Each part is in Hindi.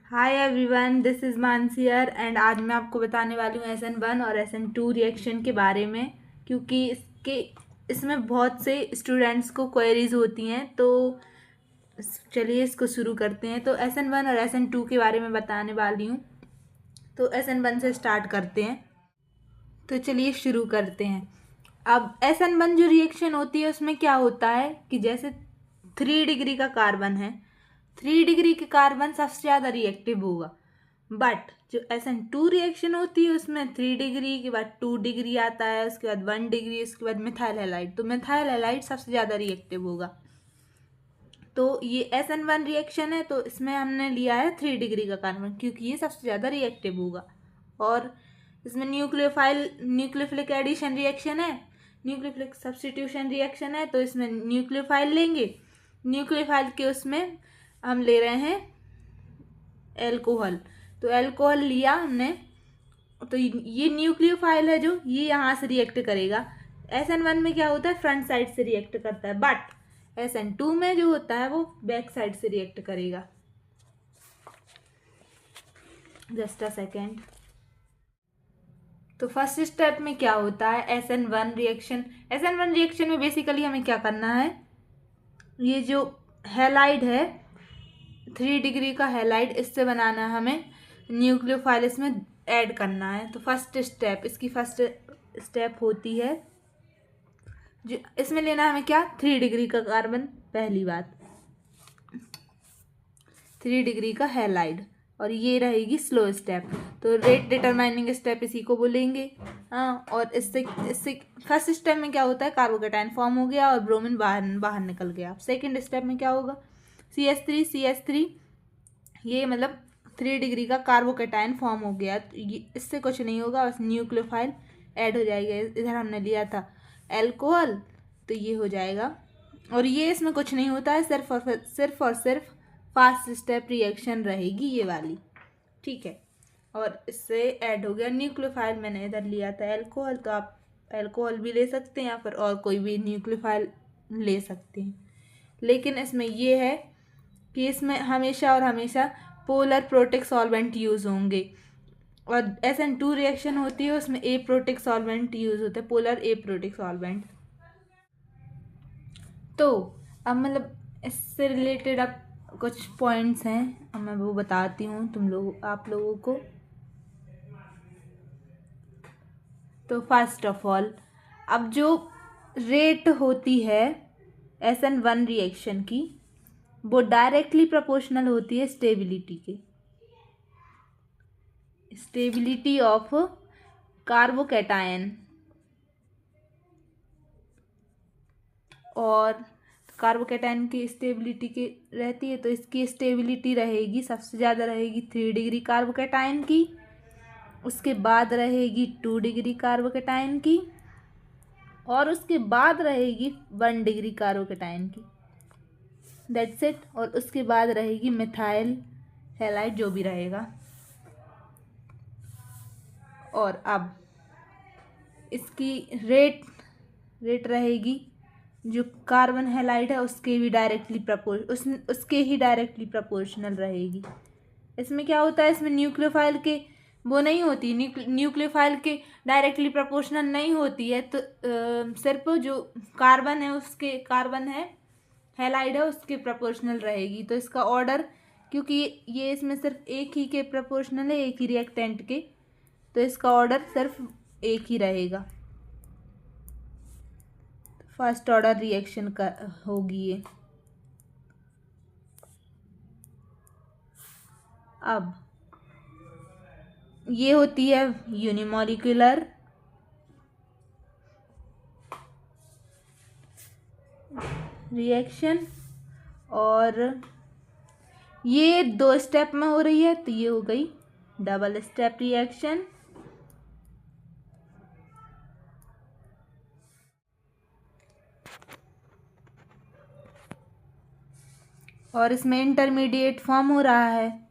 हाय एवरीवन, दिस इज़ मानसियर एंड आज मैं आपको बताने वाली हूँ SN1 और SN2 रिएक्शन के बारे में। क्योंकि इसमें बहुत से स्टूडेंट्स को क्वेरीज होती हैं, तो चलिए इसको शुरू करते हैं। तो SN1 और SN2 के बारे में बताने वाली हूँ। तो SN1 से स्टार्ट करते हैं। तो चलिए शुरू करते हैं। अब SN1 जो रिएक्शन होती है उसमें क्या होता है कि जैसे 3 डिग्री का कार्बन है, 3 डिग्री के कार्बन सबसे ज़्यादा रिएक्टिव होगा। बट जो SN2 रिएक्शन होती है उसमें 3 डिग्री के बाद 2 डिग्री आता है, उसके बाद 1 डिग्री, उसके बाद मिथाइल हैलाइड। तो मिथाइल हैलाइड सबसे ज़्यादा रिएक्टिव होगा। तो ये SN1 रिएक्शन है, तो इसमें हमने लिया है 3 डिग्री का कार्बन क्योंकि ये सबसे ज़्यादा रिएक्टिव होगा। और इसमें न्यूक्लियोफिलिक एडिशन रिएक्शन है, न्यूक्लियोफिलिक सब्स्टिट्यूशन रिएक्शन है। तो इसमें न्यूक्लियोफाइल लेंगे, न्यूक्लियोफाइल के उसमें हम ले रहे हैं एल्कोहल। तो एल्कोहल लिया हमने, तो ये न्यूक्लियोफाइल है जो ये यहाँ से रिएक्ट करेगा। SN1 में क्या होता है, फ्रंट साइड से रिएक्ट करता है, बट SN2 में जो होता है वो बैक साइड से रिएक्ट करेगा। Just a second. तो फर्स्ट स्टेप में क्या होता है, SN1 रिएक्शन में बेसिकली हमें क्या करना है, ये जो हैलाइड है 3 डिग्री का हैलाइड, इससे बनाना है हमें न्यूक्लियोफाइल, इसमें ऐड करना है। तो इसकी फर्स्ट स्टेप होती है जो इसमें लेना है हमें क्या, 3 डिग्री का कार्बन। पहली बात 3 डिग्री का हैलाइड, और ये रहेगी स्लो स्टेप। तो रेट डिटरमाइनिंग स्टेप इसी को बोलेंगे। हाँ, और इससे इससे फर्स्ट स्टेप में क्या होता है, कार्बोकेटाइन फॉर्म हो गया और ब्रोमीन बाहर बाहर निकल गया। सेकेंड स्टेप में क्या होगा, CH3 ये मतलब 3 डिग्री का कार्बोकेटाइन फॉर्म हो गया। तो ये इससे कुछ नहीं होगा, बस न्यूक्लियोफाइल ऐड हो जाएगा। इधर हमने लिया था एल्कोहल, तो ये हो जाएगा। और ये इसमें कुछ नहीं होता है, सिर्फ और सिर्फ फास्ट स्टेप रिएक्शन रहेगी ये वाली, ठीक है। और इससे ऐड हो गया न्यूक्लियोफाइल। मैंने इधर लिया था एल्कोहल, तो आप एल्कोहल भी ले सकते हैं या फिर और कोई भी न्यूक्लियोफाइल ले सकते हैं। लेकिन इसमें ये है कि इसमें हमेशा और हमेशा पोलर प्रोटिक सॉल्वेंट यूज़ होंगे। और SN2 रिएक्शन होती है उसमें एप्रोटिक सॉल्वेंट यूज़ होते हैं, पोलर एप्रोटिक सॉल्वेंट। तो अब मतलब इससे रिलेटेड अब कुछ पॉइंट्स हैं, अब मैं वो बताती हूँ आप लोगों को। तो फर्स्ट ऑफ ऑल, अब जो रेट होती है SN1 रिएक्शन की, वो डायरेक्टली प्रोपोर्शनल होती है स्टेबिलिटी के, स्टेबिलिटी ऑफ कार्बोकैटायन। और कार्बोकैटायन की स्टेबिलिटी की रहती है, तो इसकी स्टेबिलिटी रहेगी सबसे ज़्यादा रहेगी 3 डिग्री कार्बोकैटायन की, उसके बाद रहेगी 2 डिग्री कार्बोकैटायन की, और उसके बाद रहेगी 1 डिग्री कार्बोकैटायन की। That's it. और उसके बाद रहेगी मिथाइल हैलाइड जो भी रहेगा। और अब इसकी रेट रहेगी जो कार्बन हैलाइड है उसके ही डायरेक्टली प्रपोर्शनल रहेगी। इसमें क्या होता है, इसमें न्यूक्लियोफाइल के वो नहीं होती, न्यूक्लियोफाइल के डायरेक्टली प्रपोर्शनल नहीं होती है। तो सिर्फ जो कार्बन है हैलाइड है उसके प्रपोर्शनल रहेगी। तो इसका ऑर्डर, क्योंकि ये इसमें सिर्फ एक ही के प्रपोर्शनल है, एक ही रिएक्टेंट के, तो इसका ऑर्डर सिर्फ एक ही रहेगा। फर्स्ट ऑर्डर रिएक्शन का होगी ये। अब ये होती है यूनिमॉलिक्यूलर रिएक्शन, और ये 2 स्टेप में हो रही है, तो ये हो गई डबल स्टेप रिएक्शन। और इसमें इंटरमीडिएट फॉर्म हो रहा है।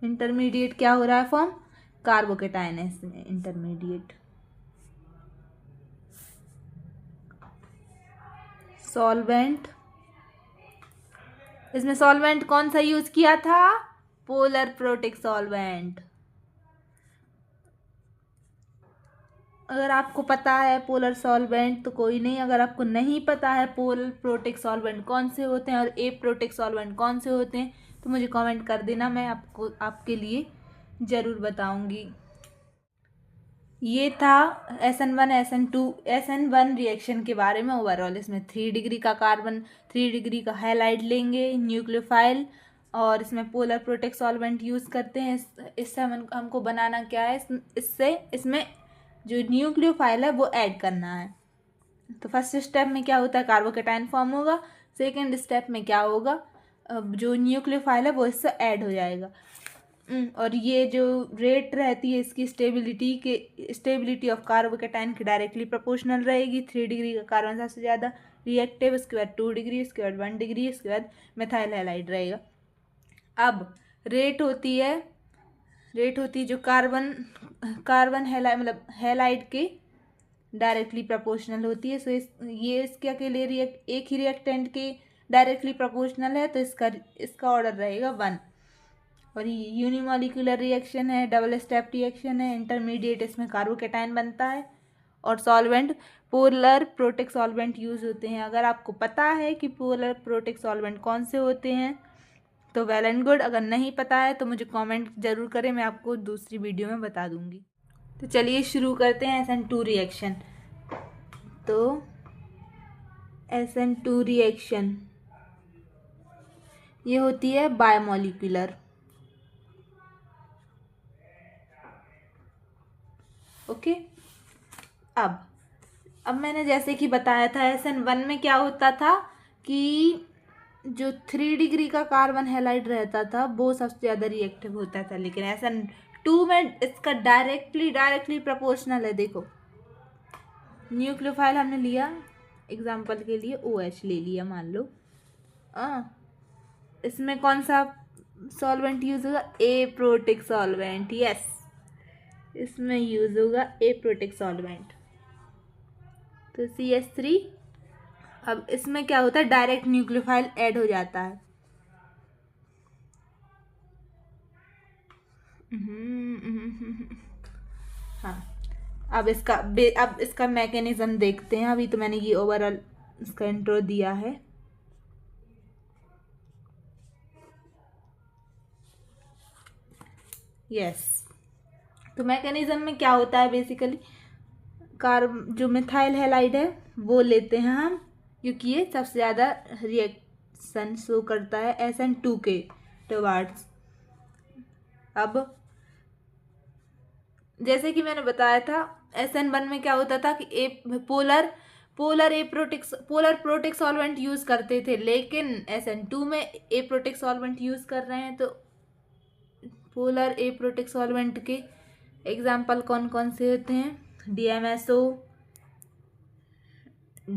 इंटरमीडिएट क्या हो रहा है फॉर्म, कार्बोकेटायन है इसमें इंटरमीडिएट। सॉल्वेंट इसमें सॉल्वेंट कौन सा यूज किया था? Polar protic solvent. अगर आपको पता है पोलर सॉल्वेंट तो कोई नहीं, अगर आपको नहीं पता है पोलर प्रोटिक सॉल्वेंट कौन से होते हैं और ए प्रोटिक सॉल्वेंट कौन से होते हैं तो मुझे कमेंट कर देना, मैं आपको आपके लिए ज़रूर बताऊंगी। ये था SN1 SN1 रिएक्शन के बारे में ओवरऑल। इसमें 3 डिग्री का कार्बन, 3 डिग्री का हैलाइड लेंगे न्यूक्लियोफाइल, और इसमें पोलर प्रोटेक्ट सॉल्वेंट यूज़ करते हैं। इससे हमको बनाना क्या है, इससे इसमें जो न्यूक्लियोफाइल है वो ऐड करना है। तो फर्स्ट स्टेप में क्या होता है, कार्बोकेटाइन फॉर्म होगा। सेकेंड स्टेप में क्या होगा, जो न्यूक्लियोफाइल है वो इससे ऐड हो जाएगा। और ये जो रेट रहती है इसकी स्टेबिलिटी ऑफ कार्बोकेटाइन की डायरेक्टली प्रोपोर्शनल रहेगी। 3 डिग्री का कार्बन सबसे ज़्यादा रिएक्टिव, उसके बाद 2 डिग्री, उसके बाद 1 डिग्री, उसके बाद मेथाइल हैलाइड रहेगा। अब रेट होती है जो कार्बन हैलाइड मतलब हैलाइड के डायरेक्टली प्रोपोर्शनल होती है। सो ये इसके अकेले एक ही रिएक्टेंट के डायरेक्टली प्रोपोर्शनल है तो इसका ऑर्डर रहेगा 1। और ये यूनिमॉलिक्यूलर रिएक्शन है, डबल स्टेप रिएक्शन है, इंटरमीडिएट इसमें कार्बोकेटाइन बनता है और solvent polar protic solvent use होते हैं। अगर आपको पता है कि पोलर प्रोटिक सॉल्वेंट कौन से होते हैं तो वेल एंड गुड, अगर नहीं पता है तो मुझे कमेंट ज़रूर करें, मैं आपको दूसरी वीडियो में बता दूंगी। तो चलिए शुरू करते हैं SN2 रिएक्शन। तो SN2 रिएक्शन ये होती है बायोमॉलिक्यूलर। ओके, अब मैंने जैसे कि बताया था SN1 में क्या होता था कि जो 3 डिग्री का कार्बन हैलाइड रहता था वो सबसे ज़्यादा रिएक्टिव होता था, लेकिन SN2 में इसका डायरेक्टली प्रोपोर्शनल है। देखो न्यूक्लियोफाइल हमने लिया, एग्जाम्पल के लिए OH ले लिया मान लो, इसमें कौन सा सॉल्वेंट यूज होगा, ए प्रोटिक सॉल्वेंट। यस, इसमें यूज होगा ए प्रोटिक सॉल्वेंट। तो CH3, अब इसमें क्या होता है, डायरेक्ट न्यूक्लियोफाइल ऐड हो जाता है। हाँ, अब इसका मैकेनिज्म देखते हैं। अभी तो मैंने ये ओवरऑल इसका इंट्रो दिया है। यस, तो मैकेनिज्म में क्या होता है, बेसिकली जो मिथाइल हैलाइड है वो लेते हैं हम, क्योंकि ये सबसे ज़्यादा रिएक्शन शो करता है SN2 के टुवर्ड्स। अब जैसे कि मैंने बताया था SN1 में क्या होता था कि पोलर प्रोटिक सॉल्वेंट यूज़ करते थे, लेकिन SN2 में ए प्रोटिक सॉल्वेंट यूज़ कर रहे हैं। तो पोलर ए प्रोटिक सॉल्वेंट के एग्जाम्पल कौन कौन से होते हैं, DMSO,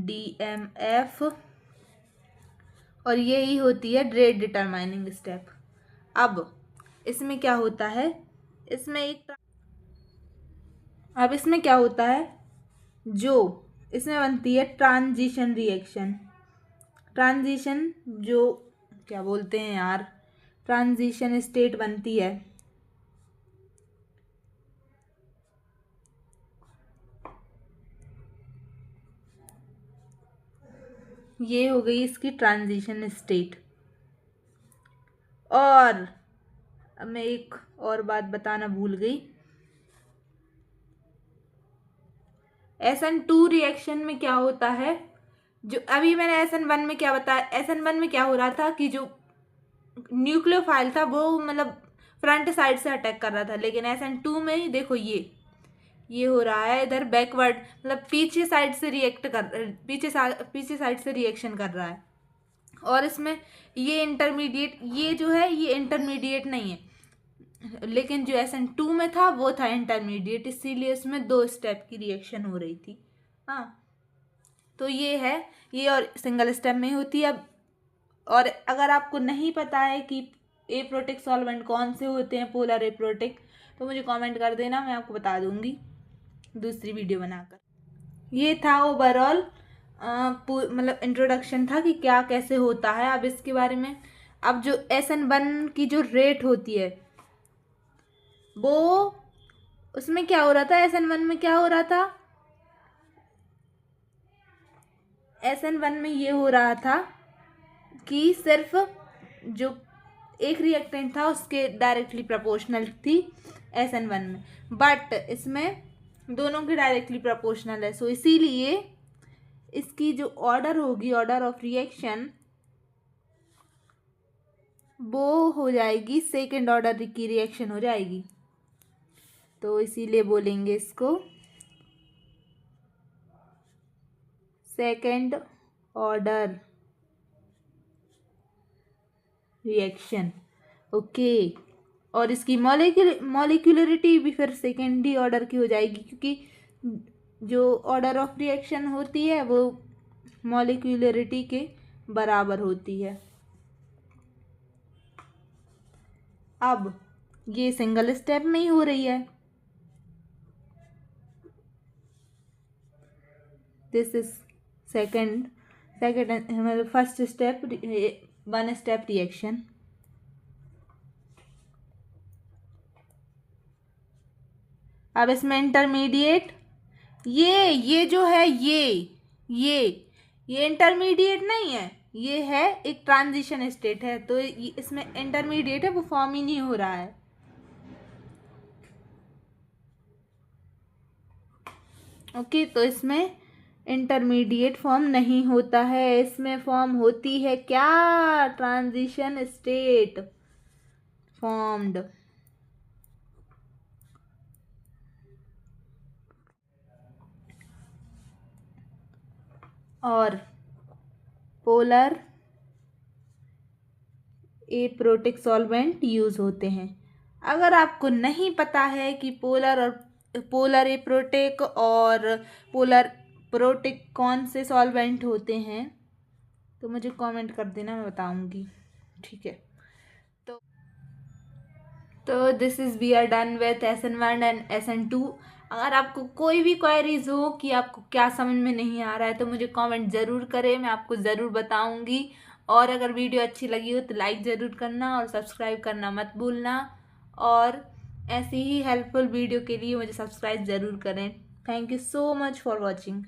DMF, और यही होती है रेट डिटरमाइनिंग स्टेप। अब इसमें क्या होता है, अब इसमें क्या होता है, जो इसमें बनती है ट्रांजिशन रिएक्शन। ट्रांजिशन जो क्या बोलते हैं यार, ट्रांजिशन स्टेट बनती है। ये हो गई इसकी ट्रांजिशन स्टेट। और अब मैं एक और बात बताना भूल गई, SN2 रिएक्शन में क्या होता है, जो अभी मैंने SN1 में क्या बताया, SN1 में क्या हो रहा था कि जो न्यूक्लियोफाइल था वो मतलब फ्रंट साइड से अटैक कर रहा था, लेकिन SN2 में ही देखो ये हो रहा है इधर बैकवर्ड, मतलब पीछे साइड से पीछे साइड से रिएक्शन कर रहा है। और इसमें ये इंटरमीडिएट, ये जो है ये इंटरमीडिएट नहीं है, लेकिन जो SN2 में था वो था इंटरमीडिएट, इसीलिए इसमें 2 स्टेप की रिएक्शन हो रही थी। हाँ, तो ये है, ये और सिंगल स्टेप में होती है। अब और अगर आपको नहीं पता है कि ए प्रोटिक सॉल्वेंट कौन से होते हैं पोलर ए प्रोटिक, तो मुझे कमेंट कर देना, मैं आपको बता दूंगी दूसरी वीडियो बनाकर। ये था ओवरऑल मतलब इंट्रोडक्शन था कि क्या कैसे होता है। अब इसके बारे में अब जो SN1 की जो रेट होती है वो, उसमें क्या हो रहा था, SN1 में क्या हो रहा था, SN1 में ये हो रहा था कि सिर्फ जो एक रिएक्टेंट था उसके डायरेक्टली प्रोपोर्शनल थी SN1 में, बट इसमें दोनों की डायरेक्टली प्रोपोर्शनल है। सो इसीलिए इसकी जो ऑर्डर होगी, ऑर्डर ऑफ रिएक्शन, वो हो जाएगी सेकेंड ऑर्डर की रिएक्शन हो जाएगी। तो इसीलिए बोलेंगे इसको सेकेंड ऑर्डर रिएक्शन। ओके, और इसकी मॉलिक्यूलरिटी भी फिर सेकेंडरी ऑर्डर की हो जाएगी, क्योंकि जो ऑर्डर ऑफ रिएक्शन होती है वो मॉलिक्यूलरिटी के बराबर होती है। अब ये सिंगल स्टेप में ही हो रही है। This is second first step, one step reaction. अब इसमें इंटरमीडिएट, ये जो है ये इंटरमीडिएट नहीं है, ये है एक ट्रांजिशन स्टेट है, तो इसमें इंटरमीडिएट है, वो फॉर्म ही नहीं हो रहा है। ओके, तो इसमें इंटरमीडिएट फॉर्म नहीं होता है, इसमें फॉर्म होती है क्या, ट्रांजिशन स्टेट फॉर्म्ड। और पोलर एप्रोटिक सॉल्वेंट यूज होते हैं। अगर आपको नहीं पता है कि पोलर एप्रोटिक और पोलर प्रोटिक कौन से सॉल्वेंट होते हैं तो मुझे कमेंट कर देना, मैं बताऊंगी। ठीक है, तो this is we are done with SN1 and SN2। अगर आपको कोई भी क्वेरीज हो कि आपको क्या समझ में नहीं आ रहा है तो मुझे कमेंट ज़रूर करें, मैं आपको ज़रूर बताऊंगी। और अगर वीडियो अच्छी लगी हो तो लाइक ज़रूर करना और सब्सक्राइब करना मत भूलना, और ऐसी ही हेल्पफुल वीडियो के लिए मुझे सब्सक्राइब ज़रूर करें। Thank you so much for watching.